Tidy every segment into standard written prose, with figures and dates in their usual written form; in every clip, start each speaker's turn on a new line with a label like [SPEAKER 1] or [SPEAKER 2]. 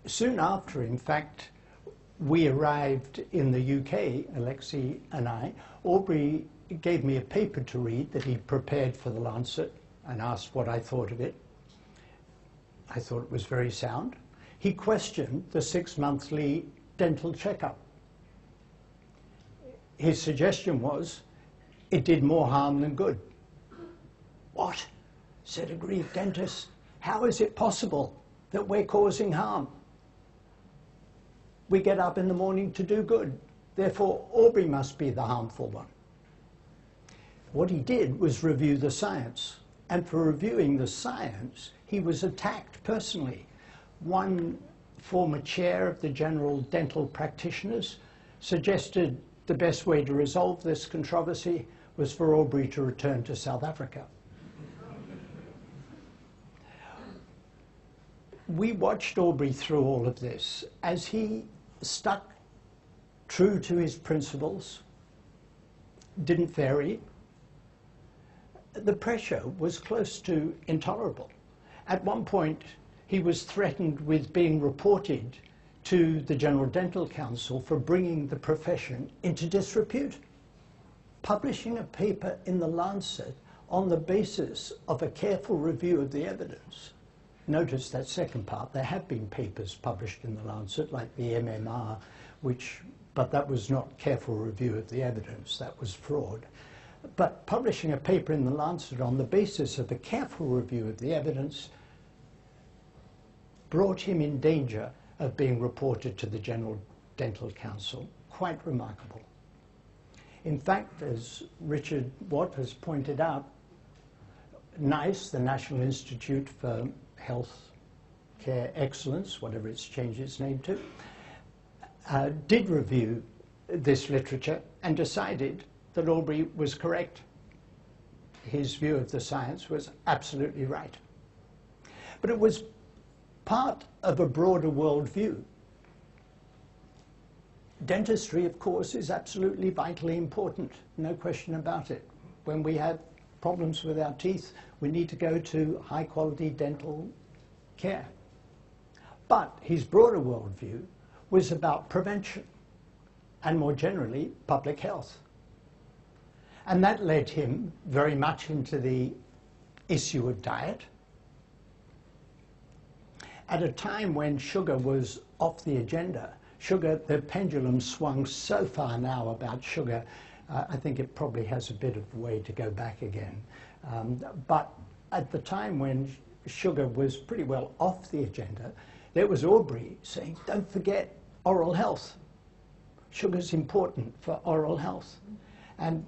[SPEAKER 1] soon after, in fact, we arrived in the UK, Alexei and I, Aubrey gave me a paper to read that he'd prepared for the Lancet and asked what I thought of it. I thought it was very sound. He questioned the 6-monthly dental checkup. His suggestion was it did more harm than good. What? Said a Greek dentist. How is it possible that we're causing harm? We get up in the morning to do good. Therefore, Aubrey must be the harmful one. What he did was review the science. And for reviewing the science, he was attacked personally. One former chair of the General Dental Practitioners suggested the best way to resolve this controversy was for Aubrey to return to South Africa. We watched Aubrey through all of this as he stuck true to his principles, didn't vary. The pressure was close to intolerable. At one point, he was threatened with being reported to the General Dental Council for bringing the profession into disrepute. Publishing a paper in the Lancet on the basis of a careful review of the evidence. Notice that second part. There have been papers published in the Lancet, like the MMR, but that was not careful review of the evidence. That was fraud. But publishing a paper in the Lancet on the basis of a careful review of the evidence brought him in danger of being reported to the General Dental Council. Quite remarkable. In fact, as Richard Watt has pointed out, NICE, the National Institute for Health Care Excellence, whatever it's changed its name to, did review this literature and decided that Aubrey was correct. His view of the science was absolutely right. But it was part of a broader worldview. Dentistry, of course, is absolutely vitally important, no question about it. When we have problems with our teeth, we need to go to high-quality dental care. But his broader worldview was about prevention and, more generally, public health. And that led him very much into the issue of diet. At a time when sugar was off the agenda, the pendulum swung so far now about sugar, I think it probably has a bit of a way to go back again. But at the time when sugar was pretty well off the agenda, there was Aubrey saying, don't forget oral health. Sugar's important for oral health. And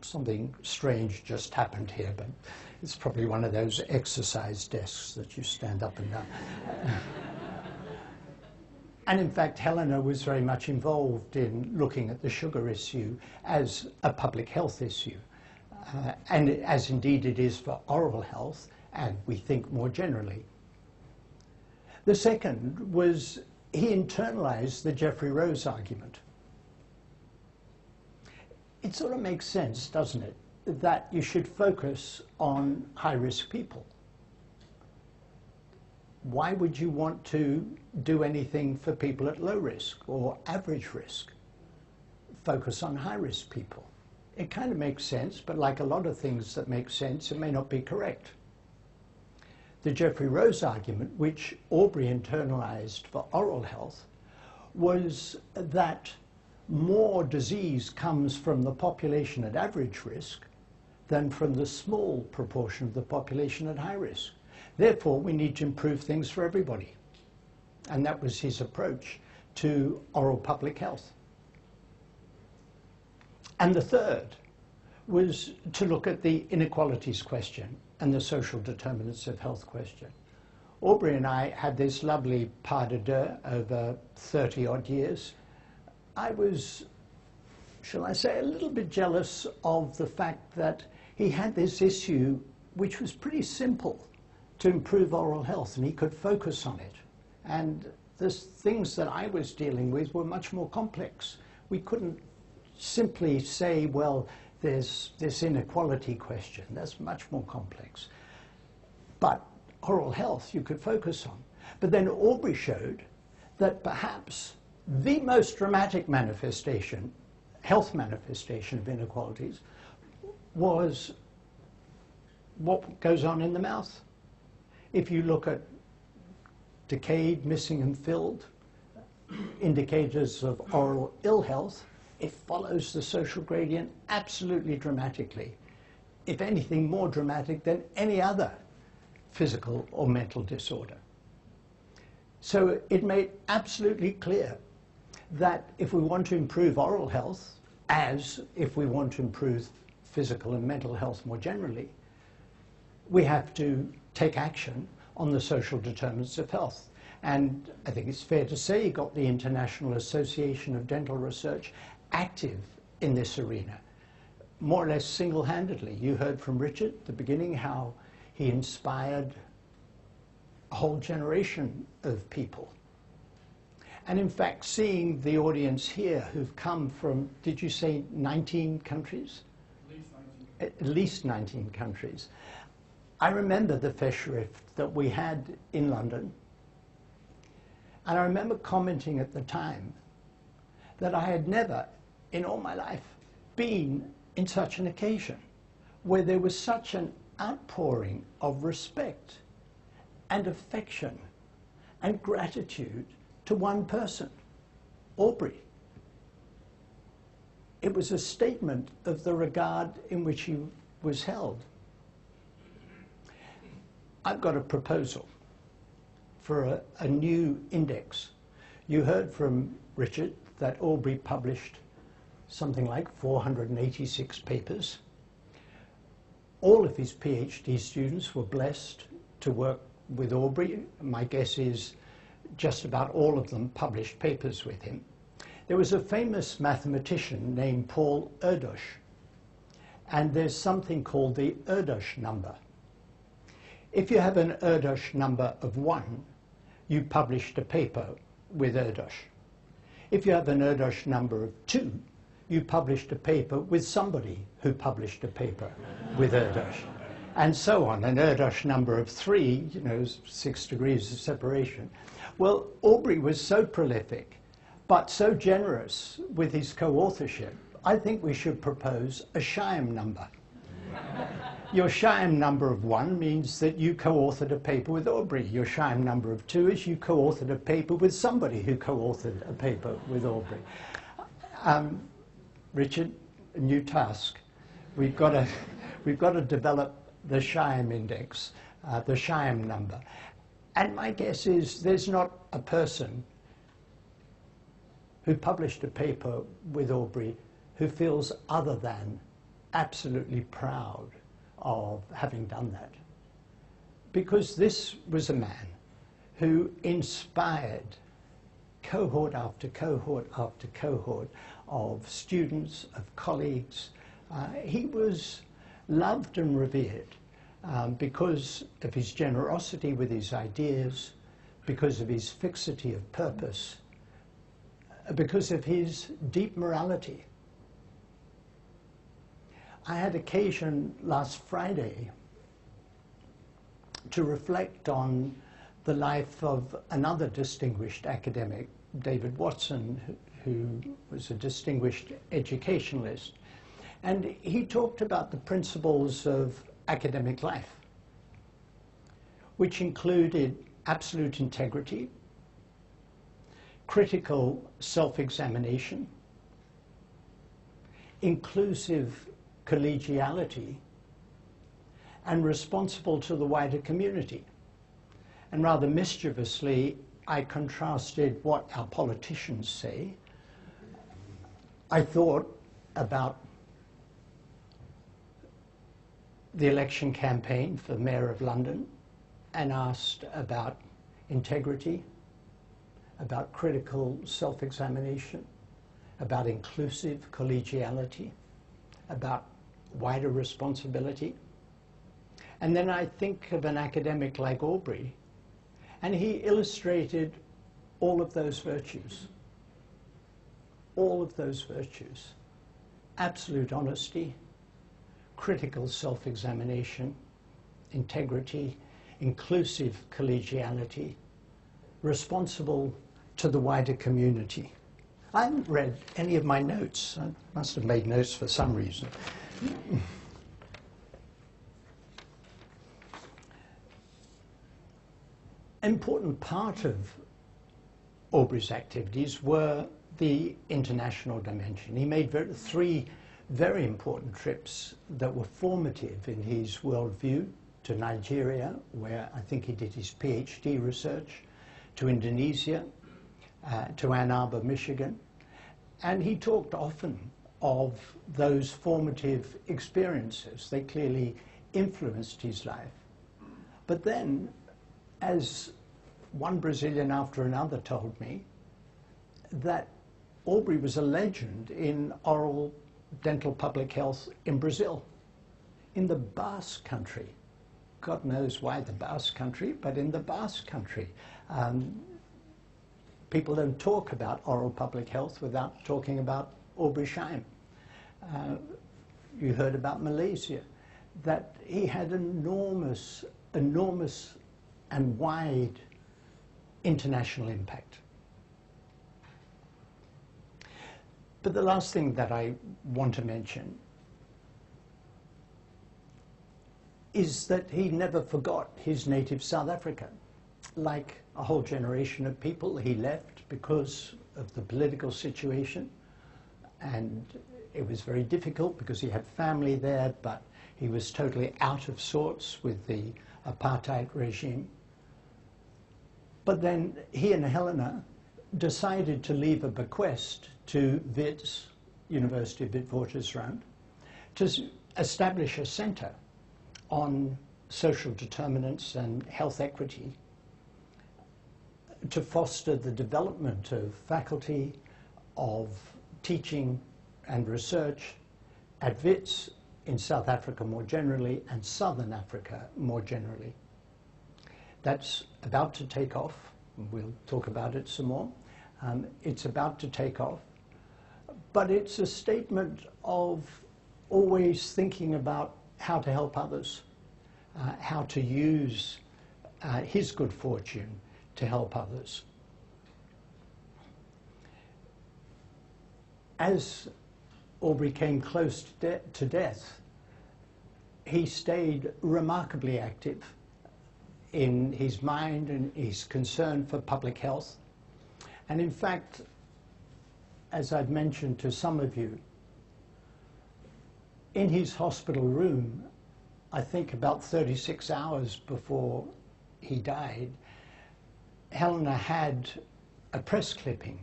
[SPEAKER 1] something strange just happened here, but it's probably one of those exercise desks that you stand up and down. And in fact, Helena was very much involved in looking at the sugar issue as a public health issue, and as indeed it is for oral health, and we think more generally. The second was he internalized the Jeffrey Rose argument. It sort of makes sense, doesn't it, that you should focus on high-risk people. Why would you want to do anything for people at low risk or average risk? Focus on high-risk people. It kind of makes sense, but like a lot of things that make sense, it may not be correct. The Jeffrey Rose argument, which Aubrey internalized for oral health, was that more disease comes from the population at average risk than from the small proportion of the population at high risk. Therefore, we need to improve things for everybody. And that was his approach to oral public health. And the third was to look at the inequalities question and the social determinants of health question. Aubrey and I had this lovely pas de deux over 30-odd years. I was, shall I say, a little bit jealous of the fact that he had this issue which was pretty simple to improve oral health, and he could focus on it. And the things that I was dealing with were much more complex. We couldn't simply say, well, there's this inequality question. That's much more complex. But oral health you could focus on. But then Aubrey showed that perhaps the most dramatic manifestation, health manifestation of inequalities, was what goes on in the mouth. If you look at decayed, missing and filled indicators of oral ill health, it follows the social gradient absolutely dramatically. If anything, more dramatic than any other physical or mental disorder. So it made absolutely clear that if we want to improve oral health, as if we want to improve physical and mental health more generally, we have to take action on the social determinants of health. And I think it's fair to say you got the International Association of Dental Research active in this arena, more or less single-handedly. You heard from Richard at the beginning how he inspired a whole generation of people. And in fact, seeing the audience here who've come from, did you say 19 countries? At least 19 countries. I remember the Festschrift that we had in London, and I remember commenting at the time that I had never, in all my life, been in such an occasion where there was such an outpouring of respect and affection and gratitude to one person, Aubrey. It was a statement of the regard in which he was held. I've got a proposal for a new index. You heard from Richard that Aubrey published something like 486 papers. All of his PhD students were blessed to work with Aubrey. My guess is just about all of them published papers with him. There was a famous mathematician named Paul Batchelor, and there's something called the Erdős number. If you have an Erdős number of 1, you published a paper with Erdős. If you have an Erdős number of 2, you published a paper with somebody who published a paper with Erdős, and so on. An Erdős number of 3, 6 degrees of separation. Well, Aubrey was so prolific, but so generous with his co-authorship, I think we should propose a Sheiham number. Your Sheiham number of 1 means that you co-authored a paper with Aubrey. Your Sheiham number of 2 is you co-authored a paper with somebody who co-authored a paper with Aubrey. Richard, a new task. We've got to develop the Sheiham index, the Sheiham number. And my guess is there's not a person who published a paper with Aubrey who feels other than absolutely proud of having done that. Because this was a man who inspired cohort after cohort after cohort of students, of colleagues. He was loved and revered because of his generosity with his ideas, because of his fixity of purpose, because of his deep morality. I had occasion last Friday to reflect on the life of another distinguished academic, David Watson, who was a distinguished educationalist. And he talked about the principles of academic life, which included absolute integrity, critical self-examination, inclusive collegiality, and responsible to the wider community. And rather mischievously, I contrasted what our politicians say. I thought about the election campaign for Mayor of London and asked about integrity, about critical self-examination, about inclusive collegiality, about wider responsibility. And then I think of an academic like Aubrey, and he illustrated all of those virtues. All of those virtues. Absolute honesty, critical self-examination, integrity, inclusive collegiality, responsible to the wider community. I haven't read any of my notes. I must have made notes for some reason. An important part of Aubrey's activities were the international dimension. He made three very important trips that were formative in his worldview: to Nigeria, where I think he did his PhD research, to Indonesia, to Ann Arbor, Michigan. And he talked often of those formative experiences. They clearly influenced his life. But then, as one Brazilian after another told me, that Aubrey was a legend in oral dental public health in Brazil, in the Basque Country. God knows why the Basque Country, but in the Basque Country. People don't talk about oral public health without talking about Aubrey Sheiham. You heard about Malaysia, that he had enormous and wide international impact. But the last thing that I want to mention is that he never forgot his native South Africa. Like a whole generation of people, he left because of the political situation, and it was very difficult because he had family there, but he was totally out of sorts with the apartheid regime. But then he and Helena decided to leave a bequest to Wits, University of Witwatersrand, to establish a center on social determinants and health equity, to foster the development of faculty, of teaching and research at Wits in South Africa more generally and Southern Africa more generally. That's about to take off. We'll talk about it some more. It's about to take off, but it's a statement of always thinking about how to help others, how to use his good fortune to help others. As Aubrey came close to death, he stayed remarkably active in his mind and his concern for public health. And in fact, as I've mentioned to some of you, in his hospital room, I think about 36 hours before he died, Helena had a press clipping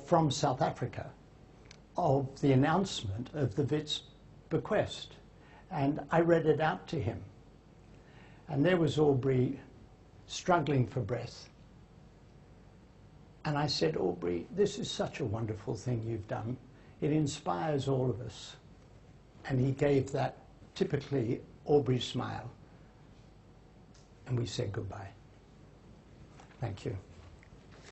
[SPEAKER 1] from South Africa of the announcement of the Wits bequest. And I read it out to him. And there was Aubrey struggling for breath. And I said, Aubrey, this is such a wonderful thing you've done. It inspires all of us. And he gave that typically Aubrey smile. And we said goodbye. Thank you.